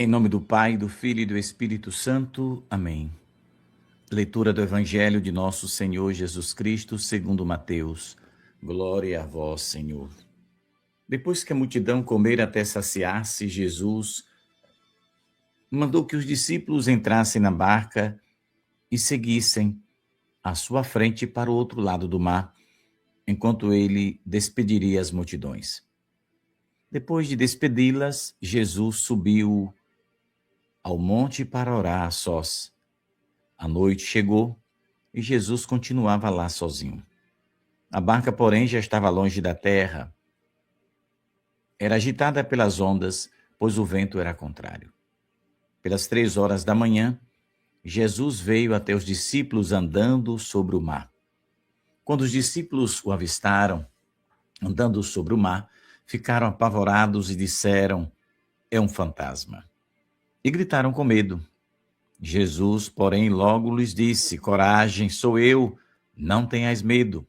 Em nome do Pai, do Filho e do Espírito Santo. Amém. Leitura do Evangelho de nosso Senhor Jesus Cristo, segundo Mateus. Glória a vós, Senhor. Depois que a multidão comera até saciar-se, Jesus mandou que os discípulos entrassem na barca e seguissem à sua frente para o outro lado do mar, enquanto ele despediria as multidões. Depois de despedi-las, Jesus subiu ao monte para orar a sós. A noite chegou e Jesus continuava lá sozinho. A barca, porém, já estava longe da terra. Era agitada pelas ondas, pois o vento era contrário. Pelas 3 horas da manhã, Jesus veio até os discípulos andando sobre o mar. Quando os discípulos o avistaram, andando sobre o mar, ficaram apavorados e disseram: "É um fantasma." E gritaram com medo. Jesus, porém, logo lhes disse: "Coragem, sou eu, não tenhais medo."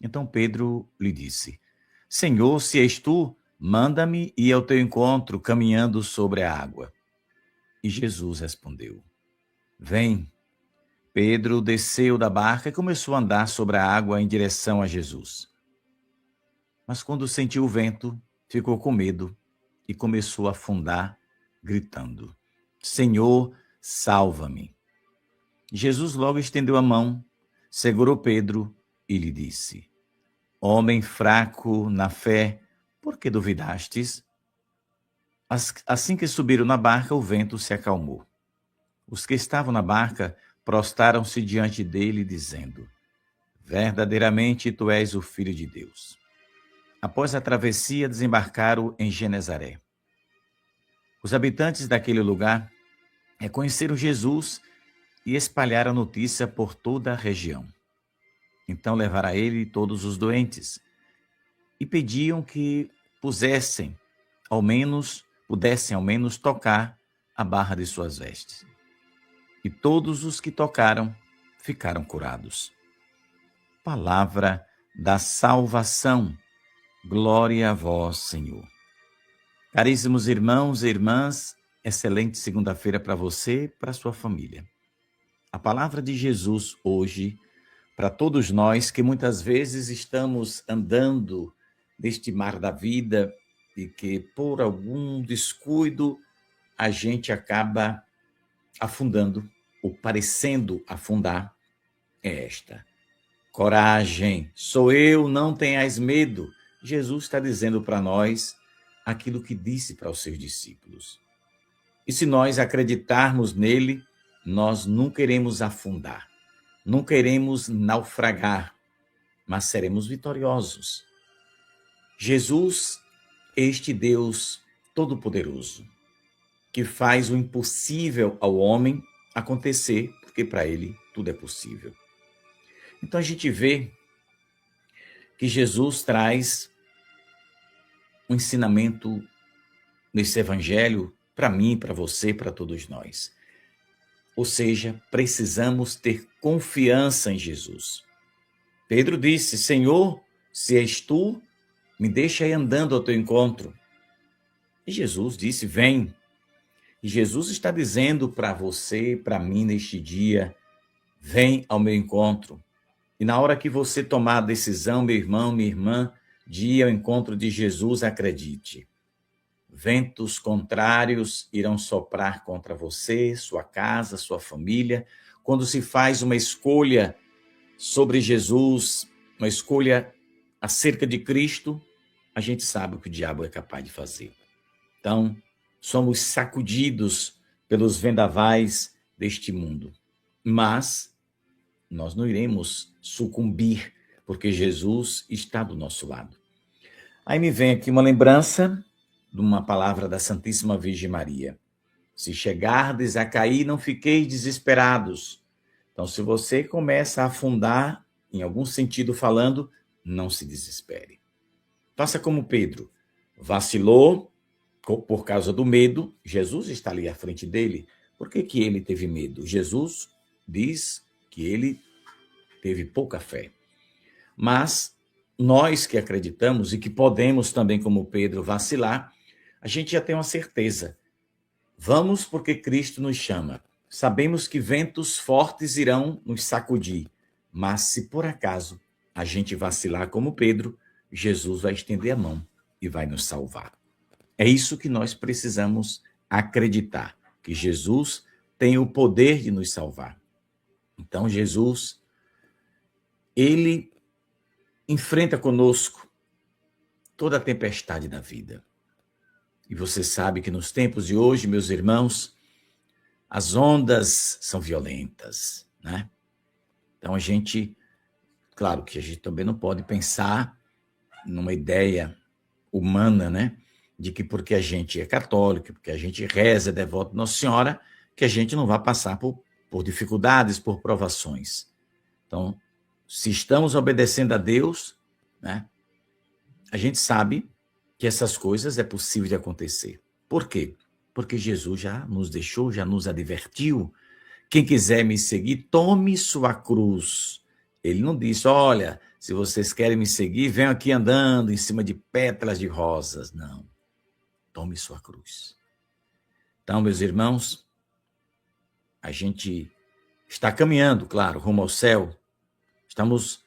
Então Pedro lhe disse: "Senhor, se és tu, manda-me ir ao teu encontro, caminhando sobre a água." E Jesus respondeu: "Vem." Pedro desceu da barca e começou a andar sobre a água em direção a Jesus. Mas quando sentiu o vento, ficou com medo e começou a afundar, gritando: "Senhor, salva-me." Jesus logo estendeu a mão, segurou Pedro e lhe disse: "Homem fraco na fé, por que duvidastes?" Assim que subiram na barca, o vento se acalmou. Os que estavam na barca prostraram-se diante dele, dizendo: "Verdadeiramente tu és o Filho de Deus." Após a travessia, desembarcaram em Genezaré. Os habitantes daquele lugar reconheceram Jesus e espalharam a notícia por toda a região. Então levaram a ele todos os doentes e pediam que pudessem ao menos tocar a barra de suas vestes. E todos os que tocaram ficaram curados. Palavra da salvação. Glória a vós, Senhor. Caríssimos irmãos e irmãs, excelente segunda-feira para você e para sua família. A palavra de Jesus hoje, para todos nós que muitas vezes estamos andando neste mar da vida e que por algum descuido a gente acaba afundando ou parecendo afundar, é esta: coragem, sou eu, não tenhais medo. Jesus está dizendo para nós aquilo que disse para os seus discípulos. E se nós acreditarmos nele, nós nunca iremos afundar, nunca iremos naufragar, mas seremos vitoriosos. Jesus, este Deus Todo-Poderoso, que faz o impossível ao homem acontecer, porque para ele tudo é possível. Então a gente vê que Jesus traz um ensinamento nesse evangelho para mim, para você, para todos nós. Ou seja, precisamos ter confiança em Jesus. Pedro disse: "Senhor, se és tu, me deixa ir andando ao teu encontro." E Jesus disse: "Vem." E Jesus está dizendo para você, para mim neste dia: vem ao meu encontro. E na hora que você tomar a decisão, meu irmão, minha irmã, de ir ao encontro de Jesus, acredite: ventos contrários irão soprar contra você, sua casa, sua família. Quando se faz uma escolha sobre Jesus, uma escolha acerca de Cristo, a gente sabe o que o diabo é capaz de fazer. Então, somos sacudidos pelos vendavais deste mundo. Mas nós não iremos sucumbir, porque Jesus está do nosso lado. Aí me vem aqui uma lembrança de uma palavra da Santíssima Virgem Maria: "Se chegardes a cair, não fiqueis desesperados." Então, se você começa a afundar, em algum sentido falando, não se desespere. Faça como Pedro. Vacilou por causa do medo. Jesus está ali à frente dele. Por que que ele teve medo? Jesus diz que ele teve pouca fé. Mas nós que acreditamos e que podemos também, como Pedro, vacilar, a gente já tem uma certeza Vamos porque Cristo nos chama. Sabemos que ventos fortes irão nos sacudir, mas se por acaso a gente vacilar como Pedro, Jesus vai estender a mão e vai nos salvar. É isso que nós precisamos acreditar, que Jesus tem o poder de nos salvar. Então, Jesus, ele enfrenta conosco toda a tempestade da vida. E você sabe que nos tempos de hoje, meus irmãos, as ondas são violentas, né? Então, claro que a gente também não pode pensar numa ideia humana, né? De que porque a gente é católico, porque a gente reza, é devoto de Nossa Senhora, que a gente não vai passar por dificuldades, por provações. Então, se estamos obedecendo a Deus, né? A gente sabe que essas coisas é possível de acontecer. Por quê? Porque Jesus já nos deixou, já nos advertiu. Quem quiser me seguir, tome sua cruz. Ele não disse, olha, se vocês querem me seguir, venham aqui andando em cima de pétalas de rosas. Não. Tome sua cruz. Então, meus irmãos, a gente está caminhando, claro, rumo ao céu. Estamos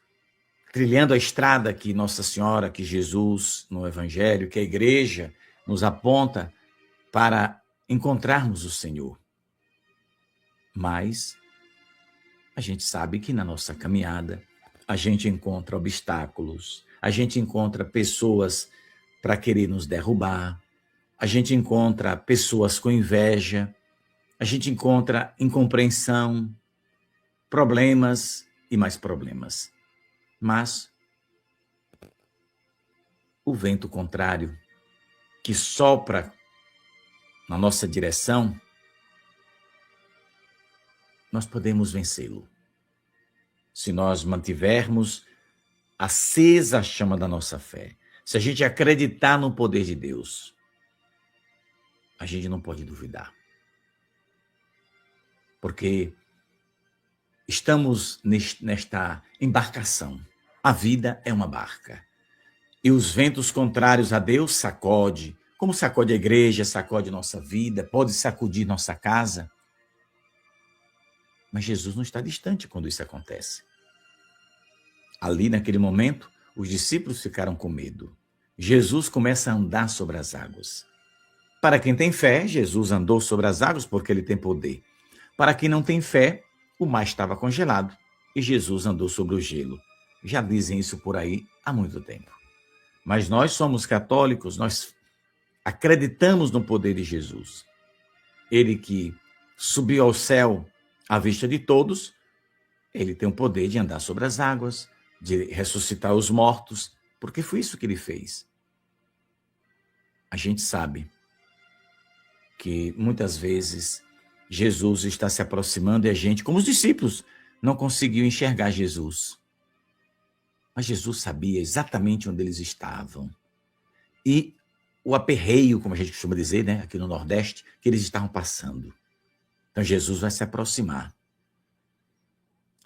trilhando a estrada que Nossa Senhora, que Jesus, no Evangelho, que a Igreja nos aponta para encontrarmos o Senhor. Mas a gente sabe que na nossa caminhada a gente encontra obstáculos, a gente encontra pessoas para querer nos derrubar, a gente encontra pessoas com inveja, a gente encontra incompreensão, problemas e mais problemas. Mas o vento contrário que sopra na nossa direção, nós podemos vencê-lo. Se nós mantivermos acesa a chama da nossa fé, se a gente acreditar no poder de Deus, a gente não pode duvidar. Porque estamos nesta embarcação. A vida é uma barca. E os ventos contrários a Deus sacode, como sacode a igreja, sacode nossa vida, pode sacudir nossa casa. Mas Jesus não está distante quando isso acontece. Ali, naquele momento, os discípulos ficaram com medo. Jesus começa a andar sobre as águas. Para quem tem fé, Jesus andou sobre as águas porque ele tem poder. Para quem não tem fé, o mar estava congelado e Jesus andou sobre o gelo. Já dizem isso por aí há muito tempo. Mas nós somos católicos, nós acreditamos no poder de Jesus. Ele que subiu ao céu à vista de todos, ele tem o poder de andar sobre as águas, de ressuscitar os mortos, porque foi isso que ele fez. A gente sabe que muitas vezes Jesus está se aproximando e a gente, como os discípulos, não conseguiu enxergar Jesus. Mas Jesus sabia exatamente onde eles estavam. E o aperreio, como a gente costuma dizer, né, aqui no Nordeste, que eles estavam passando. Então Jesus vai se aproximar.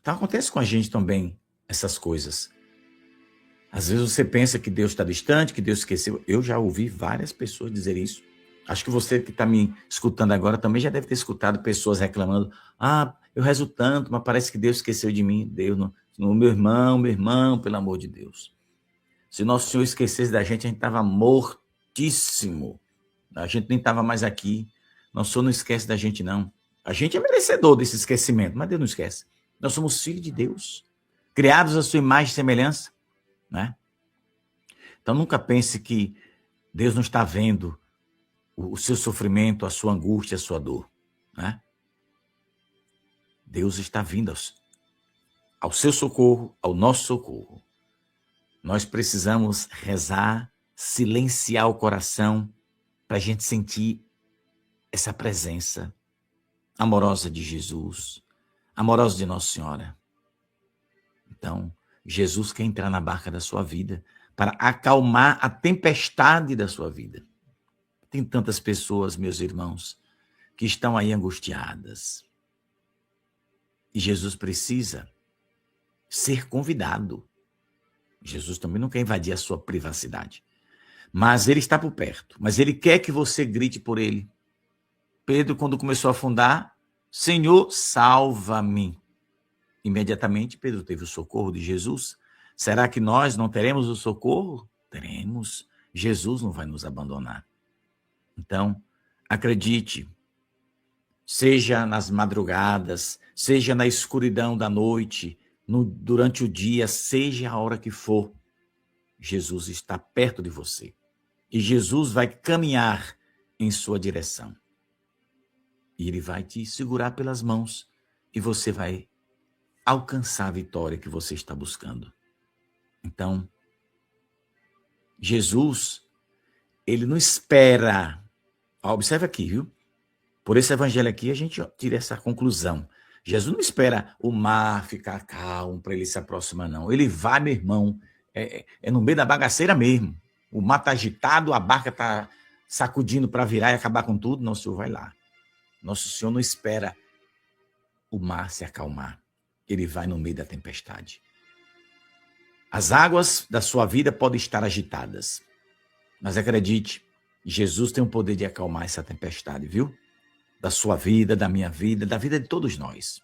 Então acontece com a gente também essas coisas. Às vezes você pensa que Deus está distante, que Deus esqueceu. Eu já ouvi várias pessoas dizer isso. Acho que você que está me escutando agora também já deve ter escutado pessoas reclamando. Eu rezo tanto, mas parece que Deus esqueceu de mim. Deus não... Meu irmão, pelo amor de Deus. Se Nosso Senhor esquecesse da gente, a gente estava mortíssimo. A gente nem estava mais aqui. Nosso Senhor não esquece da gente, não. A gente é merecedor desse esquecimento, mas Deus não esquece. Nós somos filhos de Deus, criados à sua imagem e semelhança, né? Então nunca pense que Deus não está vendo o seu sofrimento, a sua angústia, a sua dor, né? Deus está vindo ao seu socorro, ao nosso socorro. Nós precisamos rezar, silenciar o coração para a gente sentir essa presença amorosa de Jesus, amorosa de Nossa Senhora. Então, Jesus quer entrar na barca da sua vida para acalmar a tempestade da sua vida. Tem tantas pessoas, meus irmãos, que estão aí angustiadas. E Jesus precisa ser convidado. Jesus também não quer invadir a sua privacidade. Mas ele está por perto. Mas ele quer que você grite por ele. Pedro, quando começou a afundar, Senhor, salva-me. Imediatamente, Pedro teve o socorro de Jesus. Será que nós não teremos o socorro? Teremos. Jesus não vai nos abandonar. Então, acredite, seja nas madrugadas, seja na escuridão da noite, durante o dia, seja a hora que for, Jesus está perto de você. E Jesus vai caminhar em sua direção. E ele vai te segurar pelas mãos e você vai alcançar a vitória que você está buscando. Então, Jesus, ele não espera. Observe aqui, viu? Por esse evangelho aqui, a gente tira essa conclusão. Jesus não espera o mar ficar calmo para ele se aproximar, não. Ele vai, meu irmão, é no meio da bagaceira mesmo. O mar está agitado, a barca está sacudindo para virar e acabar com tudo. Nosso Senhor vai lá. Nosso Senhor não espera o mar se acalmar. Ele vai no meio da tempestade. As águas da sua vida podem estar agitadas. Mas acredite, Jesus tem o poder de acalmar essa tempestade, viu? Da sua vida, da minha vida, da vida de todos nós.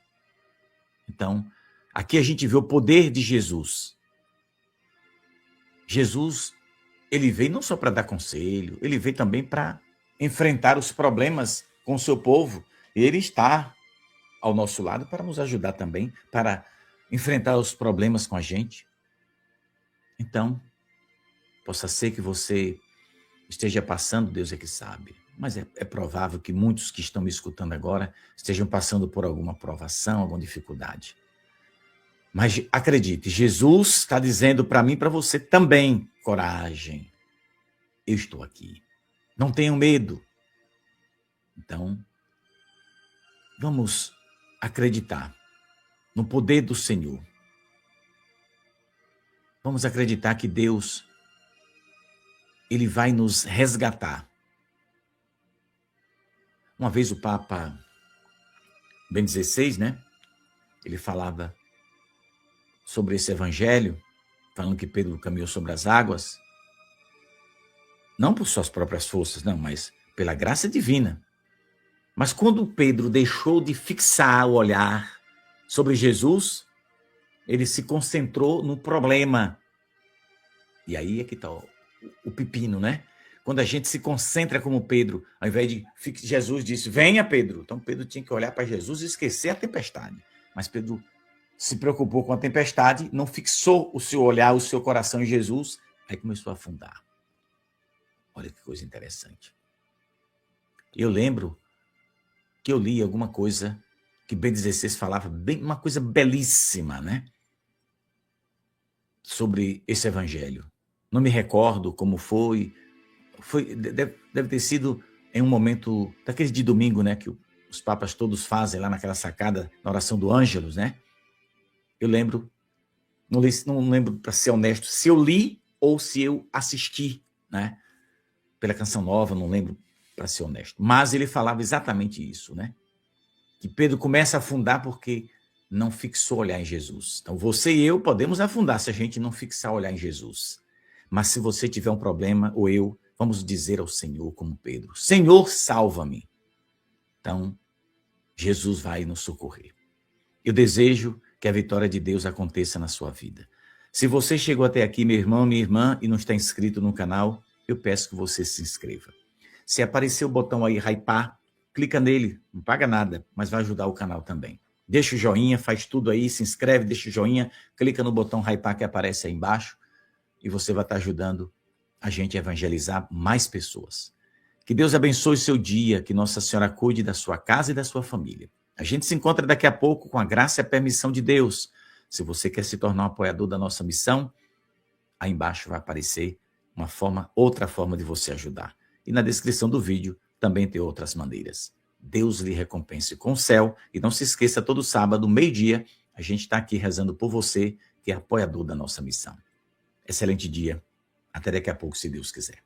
Então, aqui a gente vê o poder de Jesus. Jesus, ele veio não só para dar conselho, ele veio também para enfrentar os problemas com o seu povo. E ele está ao nosso lado para nos ajudar também, para enfrentar os problemas com a gente. Então, possa ser que você esteja passando, Deus é que sabe, mas é provável que muitos que estão me escutando agora estejam passando por alguma provação, alguma dificuldade. Mas acredite, Jesus está dizendo para mim e para você também, coragem, eu estou aqui, não tenham medo. Então, vamos acreditar no poder do Senhor. Vamos acreditar que Deus, ele vai nos resgatar. Uma vez o Papa Bento XVI, né? Ele falava sobre esse evangelho, falando que Pedro caminhou sobre as águas, não por suas próprias forças, não, mas pela graça divina. Mas quando Pedro deixou de fixar o olhar sobre Jesus, ele se concentrou no problema. E aí é que está o pepino, né? Quando a gente se concentra como Pedro, ao invés de Jesus disse, venha Pedro. Então Pedro tinha que olhar para Jesus e esquecer a tempestade. Mas Pedro se preocupou com a tempestade, não fixou o seu olhar, o seu coração em Jesus, aí começou a afundar. Olha que coisa interessante. Eu lembro que eu li alguma coisa que Bento XVI falava, uma coisa belíssima, né? Sobre esse evangelho. Não me recordo como foi. Deve ter sido em um momento daquele de domingo, né? Que os papas todos fazem lá naquela sacada, na oração do Ângelus, né? Eu lembro, não lembro, para ser honesto, se eu li ou se eu assisti, né? Pela Canção Nova, não lembro, para ser honesto. Mas ele falava exatamente isso, né? Que Pedro começa a afundar porque não fixou olhar em Jesus. Então, você e eu podemos afundar se a gente não fixar olhar em Jesus. Mas se você tiver um problema, ou eu, vamos dizer ao Senhor como Pedro, Senhor, salva-me. Então, Jesus vai nos socorrer. Eu desejo que a vitória de Deus aconteça na sua vida. Se você chegou até aqui, meu irmão, minha irmã, e não está inscrito no canal, eu peço que você se inscreva. Se aparecer o botão aí, hypar, clica nele, não paga nada, mas vai ajudar o canal também. Deixa o joinha, faz tudo aí, se inscreve, deixa o joinha, clica no botão hypar que aparece aí embaixo e você vai estar ajudando a gente a evangelizar mais pessoas. Que Deus abençoe o seu dia, que Nossa Senhora cuide da sua casa e da sua família. A gente se encontra daqui a pouco com a graça e a permissão de Deus. Se você quer se tornar um apoiador da nossa missão, aí embaixo vai aparecer outra forma de você ajudar. E na descrição do vídeo também tem outras maneiras. Deus lhe recompense com o céu. E não se esqueça, todo sábado, meio-dia, a gente está aqui rezando por você, que é apoiador da nossa missão. Excelente dia. Até daqui a pouco, se Deus quiser.